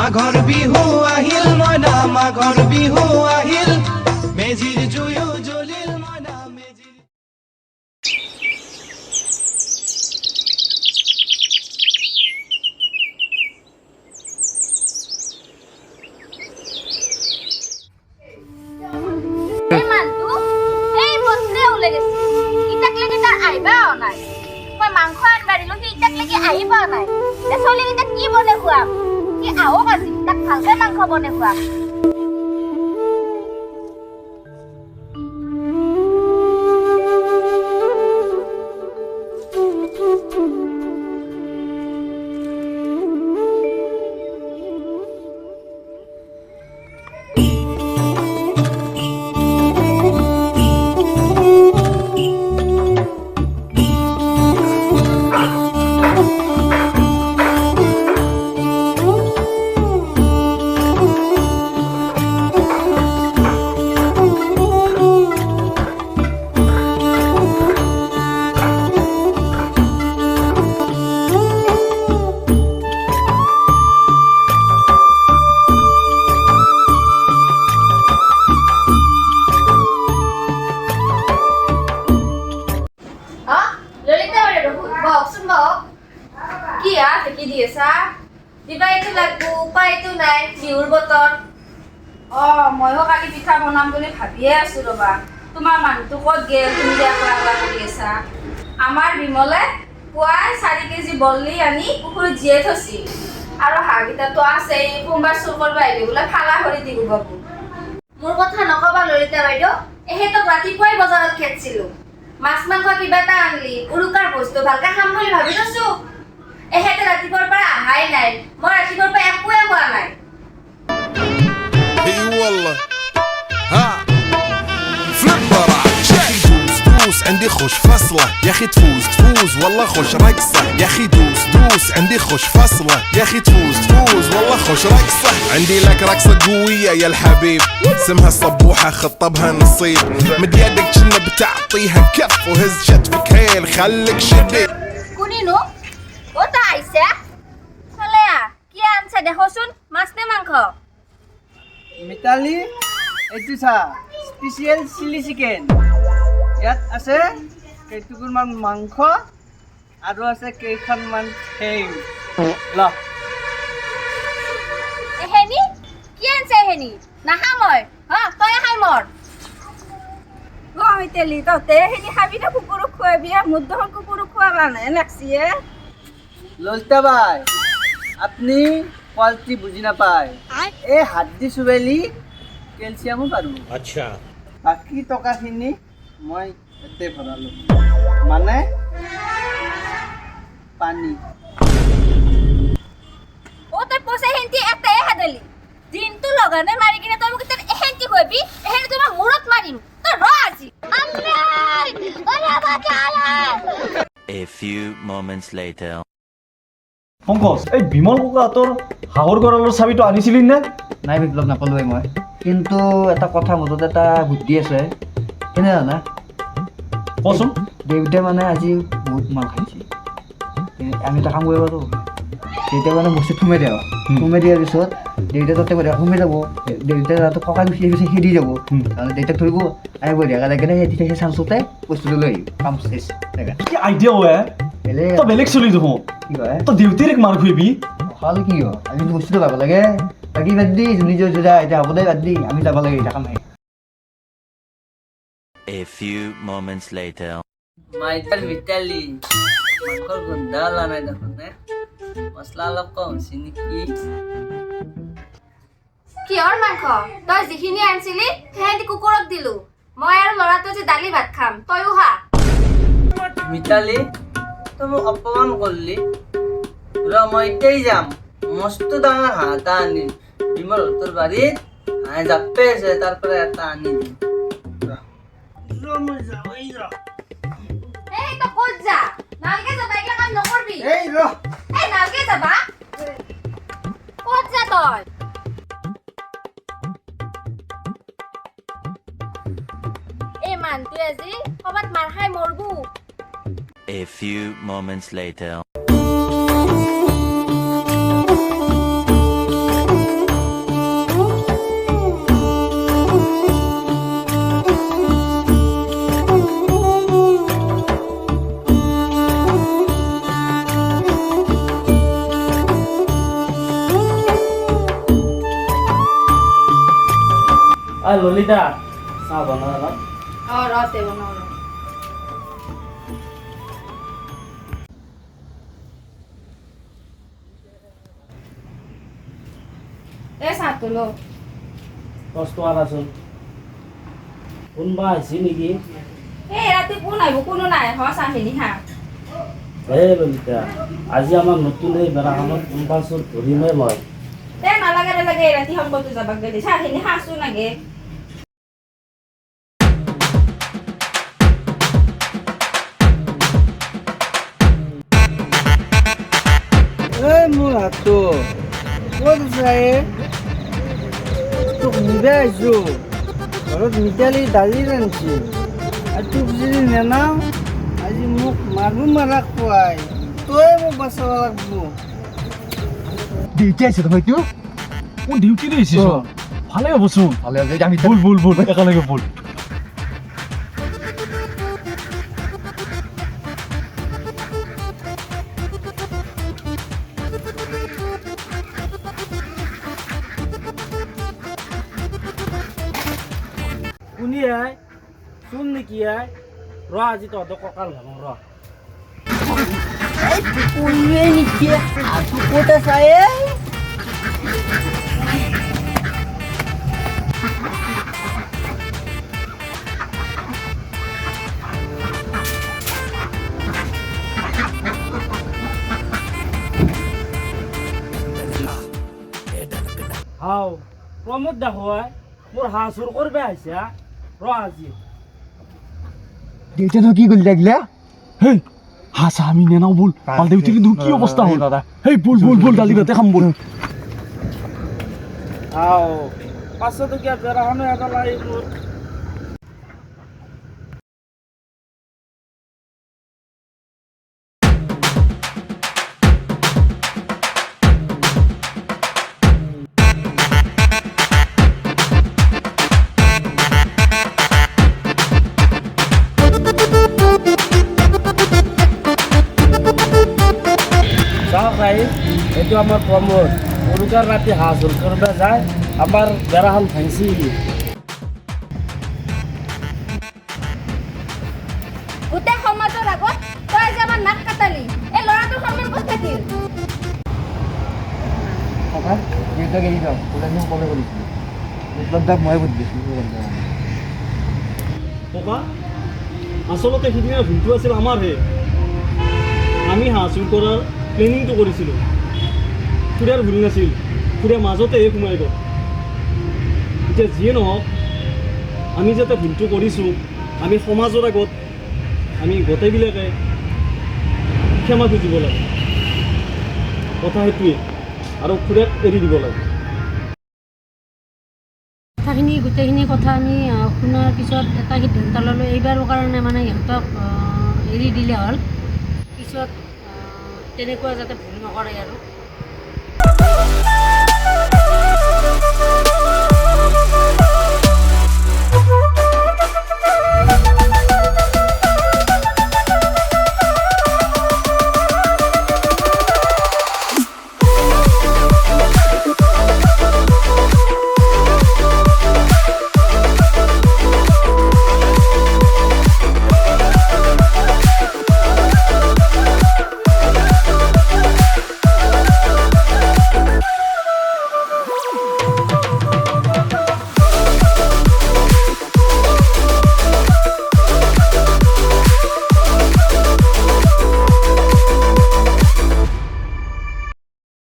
মাঘৰ বিহু আহিল মইনা মাঘৰ বিহু আহিল মেজিৰ জুয়ো জ্বলিল মইনা মেজিৰ এই মানটো এই বস্তে ওলাই গেছে ইটাক লাগি তাৰ আইবা নাই মই মাংস আনবাৰিলো কি ইটাক লাগি আহিবা নাই এ চলি ইটা কি বনে খুৱাম কি আও আজি তাক ভালকে মাংস বনে খুৱাম মইও কালি পিঠা বনাম বুলি ভাবিয়ে আছো ৰবা তোমাৰ মানুহটো ক'ত গেল তুমি যে একলা একলা কৰি আছা আমাৰ বিমলে পুৱাই 4 কেজি বল্লি আনি পুখুৰীত জীয়াই থৈছি আৰু হাগিতাটো আছে সোমবাৰ চুৰ কৰিব আহিলে বোলে ফালা কৰি দিব বাবু মোৰ কথা নকবা ললিতা বাইদেউ এহেতক ৰাতিপুৱাই বজাৰত খেতছিলো মাছ মাংস কিবা এটা আনলি উৰুকাৰ বস্তু ভালকে খাম বুলি ভাবি থৈছো এহেতে ৰাতিপুৱাৰ পৰা আহাই নাই মই ৰাতিপুৱাৰ পৰা একোৱে খোৱা নাই اي والله ها فليبر دوس عندي خوش فصله يا اخي تفوز والله خوش رقصه يا اخي دوس عندي خوش فصله يا اخي تفوز والله خوش رقصه عندي لك رقصه قويه يا الحبيب اسمها الصبوحه خطبها نصيب مد يدك كنا بتعطيها كف وهز شتفك هيل خليك شديد কোনিনো ওটা আইছে চলেয়া কি আনছে দেখোচোন মাছ নে মাংস মিতালি এইটো চা স্পেচিয়েল চিলি চিকেন ইয়াত আছে কেইটুকুৰমান মাংস আৰু আছে কেইখনমান ঠেং ল এহেনি কি আনছে এহেনি নাখা মই তই খাই মৰ মিতালি ততে এহেনি খাবি না কুকুৰক খুৱাবি মোৰ দেখোন কুকুৰক খুৱাবা নাই লাগছিয়ে ললিতা বাই আপনি কোৱালিটি বুজি নাপায় এই হাড্ডি চুবেলি কেলছিয়ামো পাৰোঁ আচ্ছা বাকী টকাখিনি মই এতে ভৰালোঁ মানে পানী তই পইচা হেন্তি এটাই হাদলি দিনটো লগানে মাৰি কিনে তই মোক এহেন্তি খুৱাবি এহেন্তি তোমাৰ মূৰত মাৰিম তই ৰ আজি A few moments later. Pankaj এই বিমল ককাহঁতৰ হাঁহৰ গঁৰালৰ চাবিটো আনিছিলি নে নাই বিপ্লৱ নাপালোঁৱে মই কিন্তু এটা কথা মনত এটা বুদ্ধি আছে কেনে জানা কচোন দেউতাই মানে আজি বহুত মাল খাইছে আমি এটা কাম কৰিব পাৰোঁ দেউতাই মানে বস্তু সোমাই দিয়াৰ পিছত দেউতাই তাতে সোমাই যাব দেউতাই তাতে ককাই গুচি গুচি খেদি যাব দেউতাক ধৰিব আহিব দিয়া কেনে সেই চান্সতে বস্তুটো লৈ আহিব কাম চেচ কি আইডিয়া হয় তই বেলেগ চলি দেখোন কি হয় তই দেউতাইক মাৰ খুৱাবি ভাল কি হয় আমি বস্তুটো পাব লাগে বাকী বাদ দি নিজৰ যা এতিয়া হ'ব দে বাদ দি আমি যাব লাগে এতিয়া কাম A few moments later. মাইতাল Mitali মাংসৰ গোন্ধ ওলা নাই দেখোন মছলা অলপ কম হৈছে নেকি কিহৰ মাংস তই যিখিনি আনিছিলি সেহেঁতি কুকুৰক দিলো মই আৰু ল'ৰাটো যে দালি ভাত খাম তইও খা মিতালি তই মোক অপমান কৰিলি ৰ মই এতিয়াই যাম মস্ত ডাঙৰ হাঁহ এটা আনিম বিমল তোৰ বাৰীত হাঁহ জাপে আছে তাৰ পৰা এটা আনি দিম মই যাবই ৰ এই তো ক'ত যা নালকে যাবা এইগিলা কাম নকৰবি এই ৰ এই নালকে যাবা ক'ত যা তই এই মানটোৱে আজি ক'ৰবাত মাৰ খাই মৰবো A few moments later. Lalita চাহ বনাই অলপ অঁ তে বনাওঁ ৰ চাহটো ল 10 টকা আছোন কোনোবা আহিছে নেকি ৰাতি কোন আহিব কোনো নাই চাহখিনি হা ললিতা আজি আমাৰ নতুন এই বেৰাখনত কোনোবা চোৰ ধৰিমে মই নালাগে ৰাতি সম্পৰ্ক যাবাক গেলি চাহখিনি খাচো নাগে এই মোৰ হাতটো ক'ত আছে তোক নিবে আহিছোঁ ঘৰত মিঠালি দালি ৰান্ধিছে আৰু তোক যদি নেনাও আজি মোক মাৰা খুৱাই তই মোক বচাব লাগব ডিউটি আছে হয়তো মোৰ ডিউটি দিছে ভালে হ'বচোন ভালে আছে আমি বল একেলগে বল কোনি আই চোন নেকি আই আজি তহঁতৰ কঁকাল ভাঙো কইয়ে নেকি আজি ক'ত আছা হাও প্ৰমোদ দেখুৱাই মোৰ হাঁহ চুৰ কৰিব আহিছে আজি দেউতা কি কৰি লাগিলে হেই হাসা আমি নেনাও বল পাল্টে উঠে কিন্তু কি অবস্থা হল দাদা হেই বল ডালি ভাতে খাম বল হাও 500 টকীয়া বেৰাখনো এটা লাগি মোৰ এইটো আমাৰ প্ৰমোদ উৰুকাৰ ৰাতি হাঁহ চুৰ কৰিব যায় আমাৰ বেৰাখন ভাঙিছি গোটেই সমাজৰ আগত তই আজি আমাৰ নাক কাটালি এই ল'ৰাটোৰ সন্মান ক'ত থাকিল ককা দেউতাক এৰি যাওঁ ওলাই মোক কলে কৰিছিলোঁ উপলব্ধাক মই বুজিছোঁ ককা আচলতে সিদিনা ভুলটো আছিল আমাৰহে আমি হাঁহ চুৰ কৰাৰ প্লেনিংটো কৰিছিলোঁ খুৰীয়াৰ ভুল নাছিল খুৰীয়া মাজতে সোমাই গ'ল এতিয়া যিয়ে নহওক আমি যাতে ভুলটো কৰিছোঁ আমি সমাজৰ আগত আমি গোটেইবিলাকে ক্ষমা খুজিব লাগে কথা সেইটোৱে আৰু খুৰীয়াক এৰি দিব লাগে গোটেইখিনি কথা আমি শুনাৰ পিছত এটা সিদ্ধান্ত ল'লোঁ এইবাৰৰ কাৰণে মানে সিহঁতক এৰি দিলে হ'ল পিছত তেনেকুৱা যাতে ভুল নকৰে আৰু